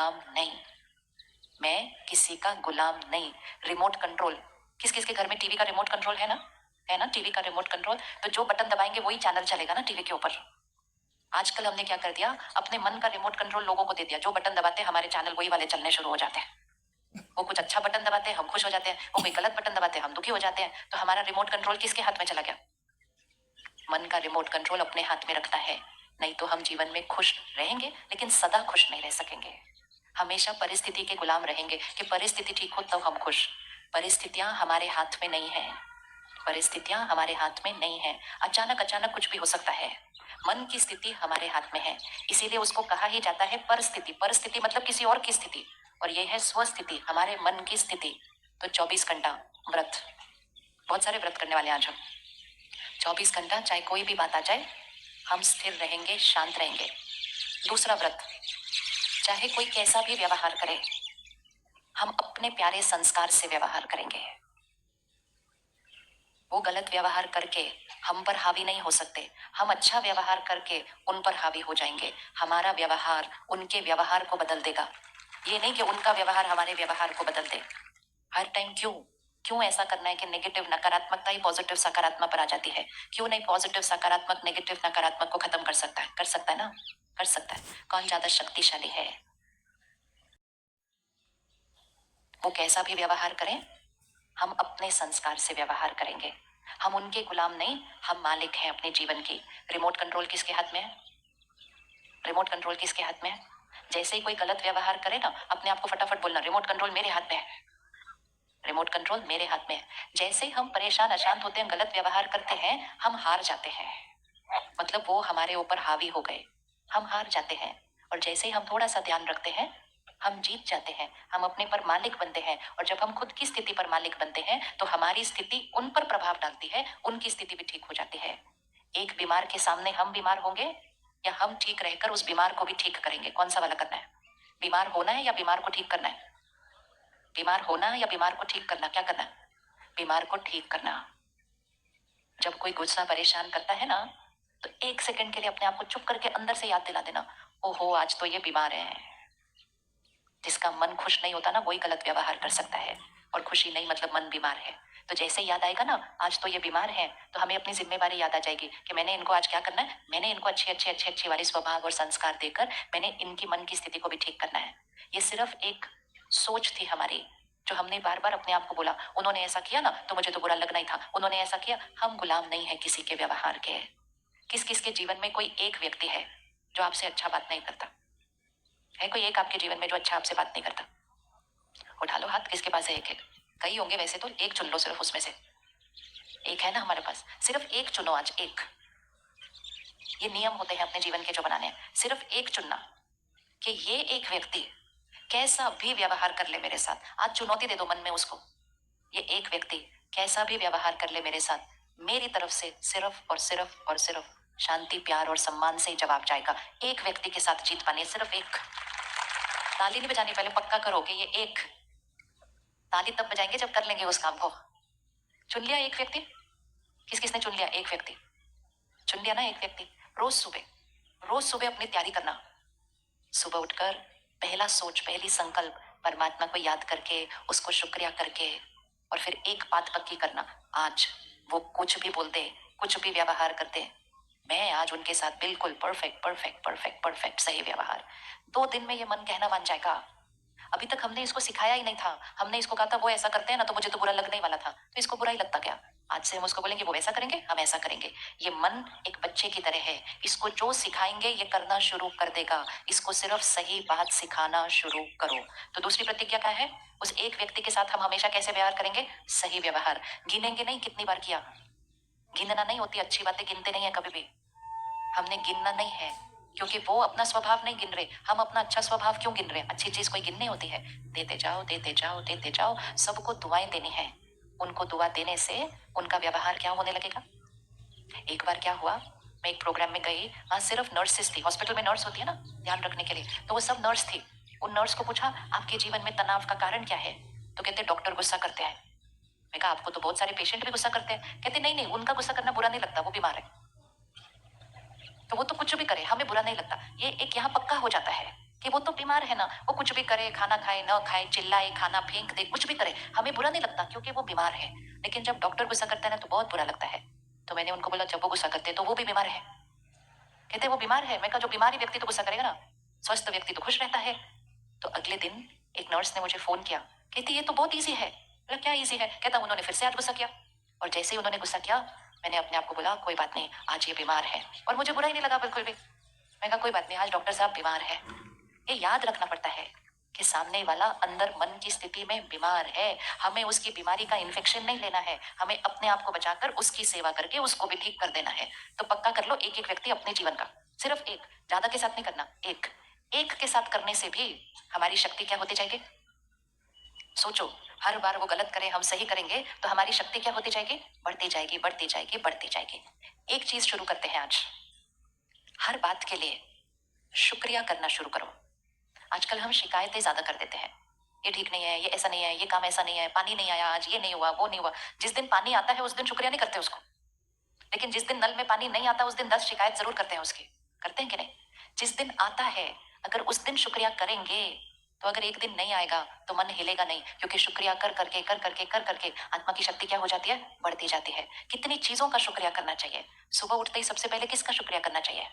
गुलाम नहीं, मैं किसी का गुलाम नहीं। रिमोट कंट्रोल, किस किस के घर में टीवी का रिमोट कंट्रोल है ना? है ना टीवी का रिमोट कंट्रोल? तो जो बटन दबाएंगे वही चैनल चलेगा ना टीवी के ऊपर। आजकल हमने क्या कर दिया, अपने मन का रिमोट कंट्रोल लोगों को दे दिया। जो बटन दबाते हमारे चैनल वही वाले चलने शुरू हो जाते हैं। वो कुछ अच्छा बटन दबाते हैं हम खुश हो जाते हैं, वो कोई गलत बटन दबाते हैं हम दुखी हो जाते हैं। तो हमारा रिमोट कंट्रोल किसके हाथ में चला गया? मन का रिमोट कंट्रोल अपने हाथ में रखता है। नहीं तो हम जीवन में खुश रहेंगे लेकिन सदा खुश नहीं रह सकेंगे। हमेशा परिस्थिति के गुलाम रहेंगे कि परिस्थिति ठीक हो तो हम खुश। परिस्थितियां हमारे हाथ में नहीं है। परिस्थितियां हमारे हाथ में नहीं है। अचानक अचानक कुछ भी हो सकता है। मन की स्थिति हमारे हाथ में है। इसीलिए उसको कहा ही जाता है परिस्थिति। परिस्थिति मतलब किसी और की स्थिति, और यह है स्वस्थिति, हमारे मन की स्थिति। तो 24 घंटा व्रत, बहुत सारे व्रत करने वाले आज हम। 24 घंटा चाहे कोई भी बात आ जाए, हम स्थिर रहेंगे, शांत रहेंगे। दूसरा व्रत, चाहे कोई कैसा भी व्यवहार करे, हम अपने प्यारे संस्कार से व्यवहार करेंगे। वो गलत व्यवहार करके हम पर हावी नहीं हो सकते। हम अच्छा व्यवहार करके उन पर हावी हो जाएंगे। हमारा व्यवहार उनके व्यवहार को बदल देगा। ये नहीं कि उनका व्यवहार हमारे व्यवहार को बदल दे। हर टाइम क्यों क्यों ऐसा करना है कि नेगेटिव नकारात्मकता ही पॉजिटिव सकारात्मक पर आ जाती है? क्यों नहीं पॉजिटिव सकारात्मक नेगेटिव नकारात्मक को खत्म कर सकता है? कर सकता है ना, कर सकता है। कौन ज्यादा शक्तिशाली है? वो कैसा भी व्यवहार करें, हम अपने संस्कार से व्यवहार करेंगे। हम उनके गुलाम नहीं, हम मालिक हैं अपने जीवन की। रिमोट कंट्रोल किसके हाथ में है? रिमोट कंट्रोल किसके हाथ में है? जैसे ही कोई गलत व्यवहार करे ना, अपने आप को फटाफट बोलना रिमोट कंट्रोल मेरे हाथ में है। रिमोट कंट्रोल मेरे हाथ में है। जैसे ही हम परेशान अशांत होते हैं, गलत व्यवहार करते हैं, हम हार जाते हैं। मतलब वो हमारे ऊपर हावी हो गए, हम हार जाते हैं। और जैसे ही हम थोड़ा सा ध्यान रखते हैं, हम जीत जाते हैं। हम अपने पर मालिक बनते हैं। और जब हम खुद की स्थिति पर मालिक बनते हैं तो हमारी स्थिति उन पर प्रभाव डालती है, उनकी स्थिति भी ठीक हो जाती है। एक बीमार के सामने हम बीमार होंगे या हम ठीक रहकर उस बीमार को भी ठीक करेंगे? कौन सा वाला करना है? बीमार होना है या बीमार को ठीक करना है? बीमार होना है या बीमार को ठीक करना? क्या करना है? बीमार को ठीक करना। जब कोई गुस्सा परेशान करता है ना, तो 1 सेकंड के लिए अपने आप को चुप करके अंदर से याद दिला देना, ओहो आज तो ये बीमार है। जिसका मन खुश नहीं होता ना, वही गलत व्यवहार कर सकता है। और खुशी नहीं मतलब मन बीमार है। तो जैसे याद आएगा ना आज तो ये बीमार है, तो हमें अपनी जिम्मेवारी याद आ जाएगी कि मैंने इनको आज क्या करना है। मैंने इनको अच्छे अच्छे अच्छे अच्छे वाले स्वभाव और संस्कार देकर मैंने इनकी मन की स्थिति को भी ठीक करना है। ये सिर्फ एक सोच थी हमारी, जो हमने बार बार अपने आप को बोला। उन्होंने ऐसा किया ना तो मुझे तो बुरा लगना ही था, उन्होंने ऐसा किया। हम गुलाम नहीं है किसी के व्यवहार के। किस किस के जीवन में कोई एक व्यक्ति है जो आपसे अच्छा बात नहीं करता? है कोई एक आपके जीवन में जो अच्छा आपसे बात नहीं करता? उठा लो हाथ, किसके पास है? एक है? कई होंगे वैसे तो, एक चुन लो सिर्फ उसमें से। एक है ना हमारे पास? सिर्फ एक चुनो आज, एक। ये नियम होते हैं अपने जीवन के जो बनाने हैं। सिर्फ एक चुनना कि ये एक व्यक्ति कैसा भी व्यवहार कर ले मेरे साथ, आज चुनौती दे दो मन में उसको। ये एक व्यक्ति कैसा भी व्यवहार कर ले मेरे साथ, मेरी तरफ से सिर्फ और सिर्फ और सिर्फ शांति, प्यार और सम्मान से ही जवाब जाएगा। एक व्यक्ति के साथ जीत पानी है, सिर्फ एक। ताली नहीं बजानी, पहले पक्का करो कि ये एक। ताली तब बजाएंगे जब कर लेंगे उस काम को। चुन लिया एक व्यक्ति? किस किसने चुन लिया? एक व्यक्ति चुन लिया ना, एक व्यक्ति। रोज सुबह अपनी तैयारी करना। सुबह उठकर पहला सोच, पहली संकल्प परमात्मा को याद करके, उसको शुक्रिया करके, और फिर एक बात पक्की करना, आज वो कुछ भी बोलते, कुछ भी व्यवहार करते, मैं आज उनके साथ बिल्कुल परफेक्ट परफेक्ट परफेक्ट परफेक्ट सही व्यवहार। 2 दिन में ये मन कहना मान जाएगा। अभी तक हमने इसको सिखाया ही नहीं था। हमने इसको कहा था वो ऐसा करते हैं ना तो मुझे तो बुरा लगने ही वाला था, तो इसको बुरा ही लगता क्या? आज से हम उसको बोलेंगे वो ऐसा करेंगे, हम ऐसा करेंगे। ये मन एक बच्चे की तरह है, इसको जो सिखाएंगे ये करना शुरू कर देगा। इसको सिर्फ सही बात सिखाना शुरू करो। तो दूसरी प्रतिज्ञा क्या है? उस एक व्यक्ति के साथ हम हमेशा कैसे व्यवहार करेंगे? सही व्यवहार। गिनेंगे नहीं कितनी बार किया। गिनना नहीं होती, अच्छी बातें गिनते नहीं है कभी भी। हमने गिनना नहीं है, क्योंकि वो अपना स्वभाव नहीं गिन रहे, हम अपना अच्छा स्वभाव क्यों गिन रहे हैं? अच्छी चीज कोई गिननी होती है? देते जाओ देते जाओ देते जाओ। सबको दुआएं देनी है। उनको दुआ देने से उनका व्यवहार क्या होने लगेगा? एक बार क्या हुआ, मैं एक प्रोग्राम में गई, वहां सिर्फ नर्सेस थी। हॉस्पिटल में नर्स होती है ना ध्यान रखने के लिए, तो वो सब नर्स थी। उन नर्स को पूछा आपके जीवन में तनाव का कारण क्या है? तो कहते डॉक्टर गुस्सा करते हैं। मैं कहा आपको तो बहुत सारे पेशेंट भी गुस्सा करते हैं। कहते नहीं नहीं, उनका गुस्सा करना बुरा नहीं लगता, वो बीमार है। तो वो तो कुछ भी करे, हमें बुरा नहीं लगता। ये एक यहाँ पक्का हो जाता है। कि वो तो बीमार है ना, वो कुछ भी करे, खाना खाए न खाए, चिल्लाए, खाना फेंक दे, कुछ भी करे, हमें बुरा नहीं लगता क्योंकि वो बीमार है। लेकिन जब डॉक्टर गुस्सा करता है ना तो बहुत बुरा लगता है। तो मैंने उनको बोला जब वो गुस्सा करते हैं तो वो भी बीमार है। कहते वो बीमार है। मैं कहा जो बीमारी व्यक्ति तो गुस्सा करेगा ना, स्वस्थ व्यक्ति तो खुश रहता है। तो अगले दिन एक नर्स ने मुझे फोन किया, कहती ये तो बहुत ईजी है। बोला क्या ईजी है? कहता उन्होंने फिर से आज गुस्सा किया। और जैसे ही उन्होंने गुस्सा किया, मैंने अपने आप को बोला कोई बात नहीं, आज ये बीमार है। और मुझे बुरा ही नहीं लगा बिल्कुल भी। मैं कहा कोई बात नहीं, आज डॉक्टर साहब बीमार है। ये याद रखना पड़ता है कि सामने वाला अंदर मन की स्थिति में बीमार है। हमें उसकी बीमारी का इन्फेक्शन नहीं लेना है, हमें अपने आप को बचाकर उसकी सेवा करके उसको भी ठीक कर देना है। तो पक्का कर लो, एक एक व्यक्ति अपने जीवन का, सिर्फ एक, ज्यादा के साथ नहीं करना, एक एक के साथ करने से भी हमारी शक्ति क्या होती जाएगी? सोचो, हर बार वो गलत करे, हम सही करेंगे तो हमारी शक्ति क्या होती जाएगी? बढ़ती जाएगी, बढ़ती जाएगी, बढ़ती जाएगी। एक चीज शुरू करते हैं आज, हर बात के लिए शुक्रिया करना शुरू करो। आजकल हम शिकायतें ज्यादा कर देते हैं, ये ठीक नहीं है, ये ऐसा नहीं है, ये काम ऐसा नहीं है, पानी नहीं आया आज, ये नहीं हुआ, वो नहीं हुआ। जिस दिन पानी आता है उस दिन शुक्रिया नहीं करते उसको, लेकिन जिस दिन नल में पानी नहीं आता उस दिन 10 शिकायत जरूर करते हैं उसकी। करते हैं कि नहीं? जिस दिन आता है अगर उस दिन शुक्रिया करेंगे तो अगर एक दिन नहीं आएगा तो मन हिलेगा नहीं, क्योंकि शुक्रिया कर करके कर करके कर करके आत्मा की शक्ति क्या हो जाती है? बढ़ती जाती है। कितनी चीजों का शुक्रिया करना चाहिए। सुबह उठते ही सबसे पहले किसका शुक्रिया करना चाहिए?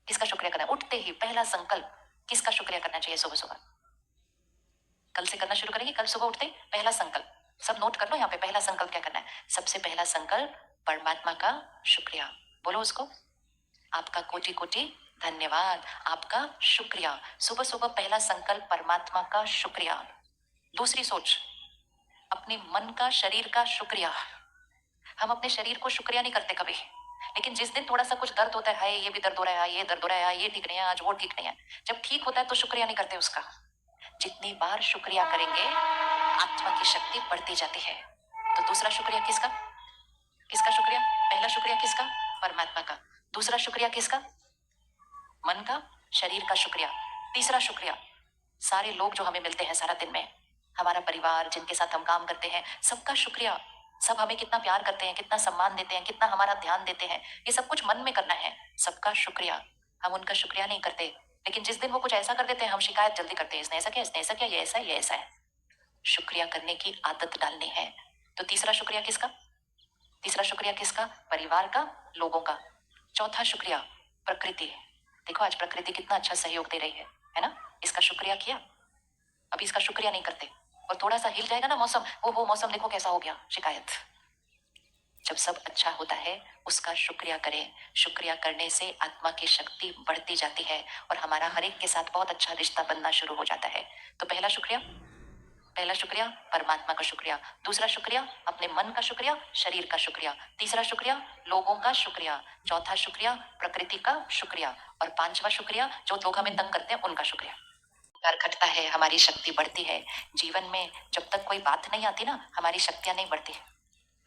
किसका शुक्रिया करना? उठते ही पहला संकल्प किसका शुक्रिया करना चाहिए? सुबह सुबह कल से करना शुरू करेंगे। कल सुबह उठते ही पहला संकल्प, सब नोट कर लो यहाँ पे, पहला संकल्प क्या करना है? सबसे पहला संकल्प परमात्मा का शुक्रिया। बोलो उसको, आपका कोटि कोटि धन्यवाद, आपका शुक्रिया। सुबह सुबह पहला संकल्प परमात्मा का शुक्रिया। दूसरी सोच, अपने मन का, शरीर का शुक्रिया। हम अपने शरीर को शुक्रिया नहीं करते कभी, लेकिन जिस दिन थोड़ा सा कुछ दर्द होता है, हाय ये भी दर्द हो रहा है, ये दर्द हो रहा है, ये ठीक नहीं है, आज वो ठीक नहीं है, जब ठीक होता है तो शुक्रिया नहीं करते उसका। जितनी बार शुक्रिया करेंगे आत्मा की शक्ति बढ़ती जाती है। तो दूसरा शुक्रिया किसका? किसका शुक्रिया? पहला शुक्रिया किसका? परमात्मा का। दूसरा शुक्रिया किसका? मन का, शरीर का शुक्रिया। तीसरा शुक्रिया सारे लोग जो हमें मिलते हैं सारा दिन में, हमारा परिवार, जिनके साथ हम काम करते हैं, सबका शुक्रिया। सब हमें कितना प्यार करते हैं, कितना सम्मान देते हैं, कितना हमारा ध्यान देते हैं, ये सब कुछ मन में करना है। सबका शुक्रिया। हम उनका शुक्रिया नहीं करते, लेकिन जिस दिन वो कुछ ऐसा कर देते हैं हम शिकायत जल्दी करते हैं, इसने ऐसा किया, इसने ऐसा किया, ये ऐसा है, ये ऐसा है। शुक्रिया करने की आदत डालनी है। तो तीसरा शुक्रिया किसका? तीसरा शुक्रिया किसका? परिवार का, लोगों का। चौथा शुक्रिया प्रकृति। देखो आज प्रकृति कितना अच्छा सहयोग दे रही है ना? इसका शुक्रिया किया। अभी इसका शुक्रिया नहीं करते, और थोड़ा सा हिल जाएगा ना मौसम, वो मौसम देखो कैसा हो गया, शिकायत। जब सब अच्छा होता है उसका शुक्रिया करें। शुक्रिया करने से आत्मा की शक्ति बढ़ती जाती है और हमारा हर एक के साथ बहुत अच्छा रिश्ता बनना शुरू हो जाता है। तो पहला शुक्रिया, पहला शुक्रिया परमात्मा का शुक्रिया। दूसरा शुक्रिया अपने मन का शुक्रिया, शरीर का शुक्रिया। तीसरा शुक्रिया लोगों का शुक्रिया। चौथा शुक्रिया प्रकृति का शुक्रिया। और पांचवा शुक्रिया जो लोग हमें तंग करते हैं उनका शुक्रिया। प्यार घटता है, हमारी शक्ति बढ़ती है। जीवन में जब तक कोई बात नहीं आती ना, हमारी शक्तियां नहीं बढ़ती।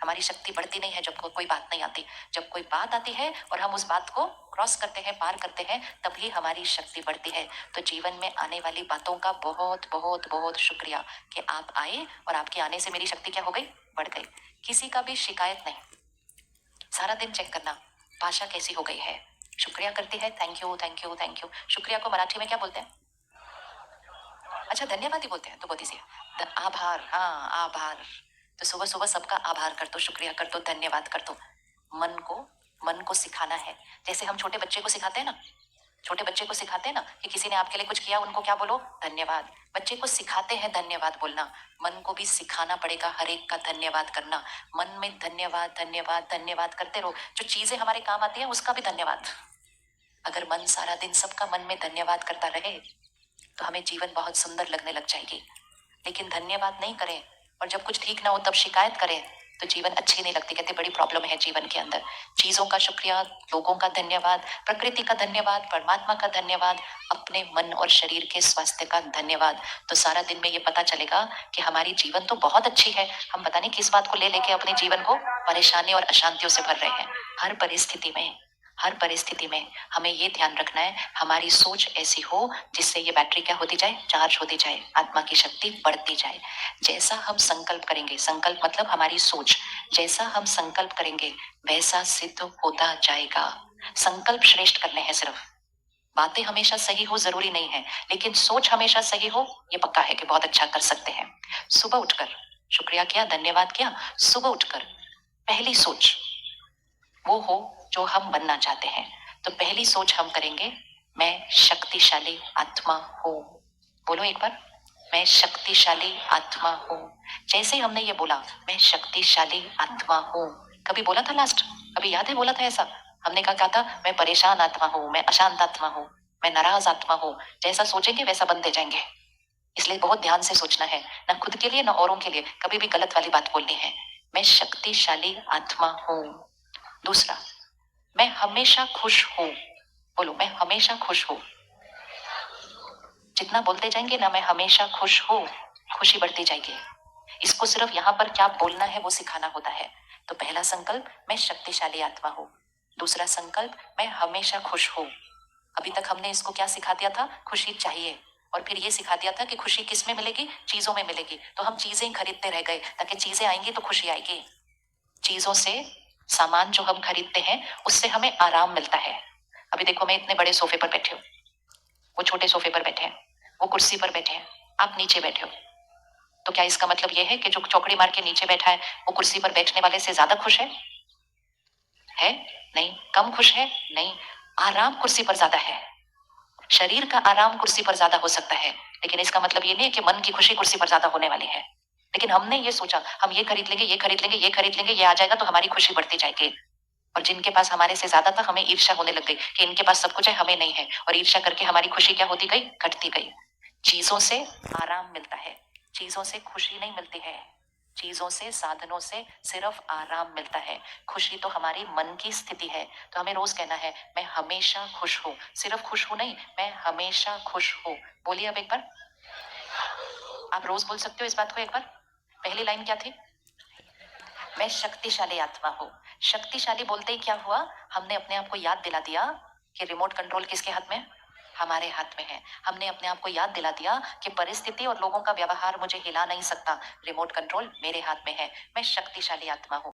हमारी शक्ति बढ़ती नहीं है जब कोई बात नहीं आती। जब कोई बात आती है और हम उस बात को क्रॉस करते हैं, पार करते हैं, तभी हमारी शक्ति बढ़ती है। तो जीवन में आने वाली बातों का बहुत बहुत बहुत शुक्रिया कि आप आए और आपके आने से मेरी शक्ति क्या हो गई? बढ़ गई। किसी का भी शिकायत नहीं, सारा दिन चेक करना भाषा कैसी हो गई है। शुक्रिया करती है, thank you thank you thank you. शुक्रिया को मराठी में क्या बोलते हैं? अच्छा धन्यवाद ही बोलते हैं, तो बहुत ईजी है। आभार, हाँ आभार। तो सुबह सुबह सबका आभार कर दो, शुक्रिया कर दो, धन्यवाद कर दो। मन को सिखाना है। जैसे हम छोटे बच्चे को सिखाते हैं ना, छोटे बच्चे को सिखाते हैं ना कि किसी ने आपके लिए कुछ किया, उनको क्या बोलो? धन्यवाद। बच्चे को सिखाते हैं धन्यवाद बोलना। मन को भी सिखाना पड़ेगा हर एक का धन्यवाद करना। मन में धन्यवाद धन्यवाद धन्यवाद करते रहो। जो चीजें हमारे काम आती है उसका भी धन्यवाद। अगर मन सारा दिन सबका मन में धन्यवाद करता रहे तो हमें जीवन बहुत सुंदर लगने लग जाएगी। लेकिन धन्यवाद नहीं करें और जब कुछ ठीक ना हो तब शिकायत करें तो जीवन अच्छी नहीं लगती। कहते बड़ी प्रॉब्लम है जीवन के अंदर। चीजों का शुक्रिया, लोगों का धन्यवाद, प्रकृति का धन्यवाद, परमात्मा का धन्यवाद, अपने मन और शरीर के स्वास्थ्य का धन्यवाद। तो सारा दिन में ये पता चलेगा कि हमारी जीवन तो बहुत अच्छी है। हम पता नहीं किस बात को ले लेके अपने जीवन को परेशानी और अशांतियों से भर रहे हैं। हर परिस्थिति में, हर परिस्थिति में हमें ये ध्यान रखना है हमारी सोच ऐसी हो जिससे ये बैटरी क्या होती जाए? चार्ज होती जाए, आत्मा की शक्ति बढ़ती जाए। जैसा हम संकल्प करेंगे, संकल्प मतलब हमारी सोच, जैसा हम संकल्प करेंगे वैसा सिद्ध होता जाएगा। संकल्प श्रेष्ठ करने हैं सिर्फ। बातें हमेशा सही हो जरूरी नहीं है, लेकिन सोच हमेशा सही हो ये पक्का है कि बहुत अच्छा कर सकते हैं। सुबह उठकर शुक्रिया किया, धन्यवाद किया, सुबह उठकर पहली सोच वो हो जो हम बनना चाहते हैं। तो पहली सोच हम करेंगे, मैं शक्तिशाली आत्मा हूं। बोलो एक बार, मैं शक्तिशाली आत्मा हूं। जैसे ही हमने ये बोला, मैं शक्तिशाली आत्मा हूं, कभी बोला था लास्ट, कभी याद है बोला था ऐसा? हमने कहा क्या था? मैं परेशान आत्मा हूं, मैं अशांत आत्मा हूं, मैं नाराज आत्मा हूं। जैसा सोचेंगे वैसा बनते जाएंगे। इसलिए बहुत ध्यान से सोचना है, ना खुद के लिए ना औरों के लिए कभी भी गलत वाली बात बोलनी है। मैं शक्तिशाली आत्मा हूं। दूसरा, मैं हमेशा खुश हूं। बोलो, मैं हमेशा खुश हूं। जितना बोलते जाएंगे ना मैं हमेशा खुश हूं, खुशी बढ़ती जाएगी। इसको सिर्फ यहाँ पर क्या बोलना है वो सिखाना होता है। तो पहला संकल्प, मैं शक्तिशाली आत्मा हूं। दूसरा संकल्प, मैं हमेशा खुश हूं। अभी तक हमने इसको क्या सिखा दिया था? खुशी चाहिए। और फिर ये सिखा दिया था कि खुशी किस में मिलेगी? चीजों में मिलेगी। तो हम चीजें खरीदते रह गए ताकि चीजें आएंगी तो खुशी आएगी। चीजों से, सामान जो हम खरीदते हैं उससे हमें आराम मिलता है। अभी देखो, मैं इतने बड़े सोफे पर बैठी हूँ, वो छोटे सोफे पर बैठे हैं, वो कुर्सी पर बैठे हैं, आप नीचे बैठे हो। तो क्या इसका मतलब यह है कि जो चौकड़ी मार के नीचे बैठा है वो कुर्सी पर बैठने वाले से ज्यादा खुश है? नहीं। कम खुश है? नहीं। आराम कुर्सी पर ज्यादा है। शरीर का आराम कुर्सी पर ज्यादा हो सकता है, लेकिन इसका मतलब ये नहीं है कि मन की खुशी कुर्सी पर ज्यादा होने वाली है। लेकिन हमने ये सोचा, हम ये खरीद लेंगे, ये खरीद लेंगे, ये खरीद लेंगे, ये आ जाएगा तो हमारी खुशी बढ़ती जाएगी। और जिनके पास हमारे से ज्यादा था, हमें ईर्ष्या होने लग गई कि इनके पास सब कुछ है, हमें नहीं है। और ईर्ष्या करके हमारी खुशी क्या होती गई? घटती गई। चीजों से आराम मिलता है, चीजों से खुशी नहीं मिलती है। चीजों से, साधनों से सिर्फ आराम मिलता है। खुशी तो हमारी मन की स्थिति है। तो हमें रोज कहना है, मैं हमेशा खुश हूं। सिर्फ खुश हूं नहीं, मैं हमेशा खुश हूं। बोलिए अब एक बार, आप रोज बोल सकते हो इस बात को एक बार। पहली लाइन क्या थी? मैं शक्तिशाली आत्मा हूं। शक्तिशाली बोलते ही क्या हुआ? हमने अपने आप को याद दिला दिया कि रिमोट कंट्रोल किसके हाथ में है? हमारे हाथ में है। हमने अपने आप को याद दिला दिया कि परिस्थिति और लोगों का व्यवहार मुझे हिला नहीं सकता, रिमोट कंट्रोल मेरे हाथ में है। मैं शक्तिशाली आत्मा हूं।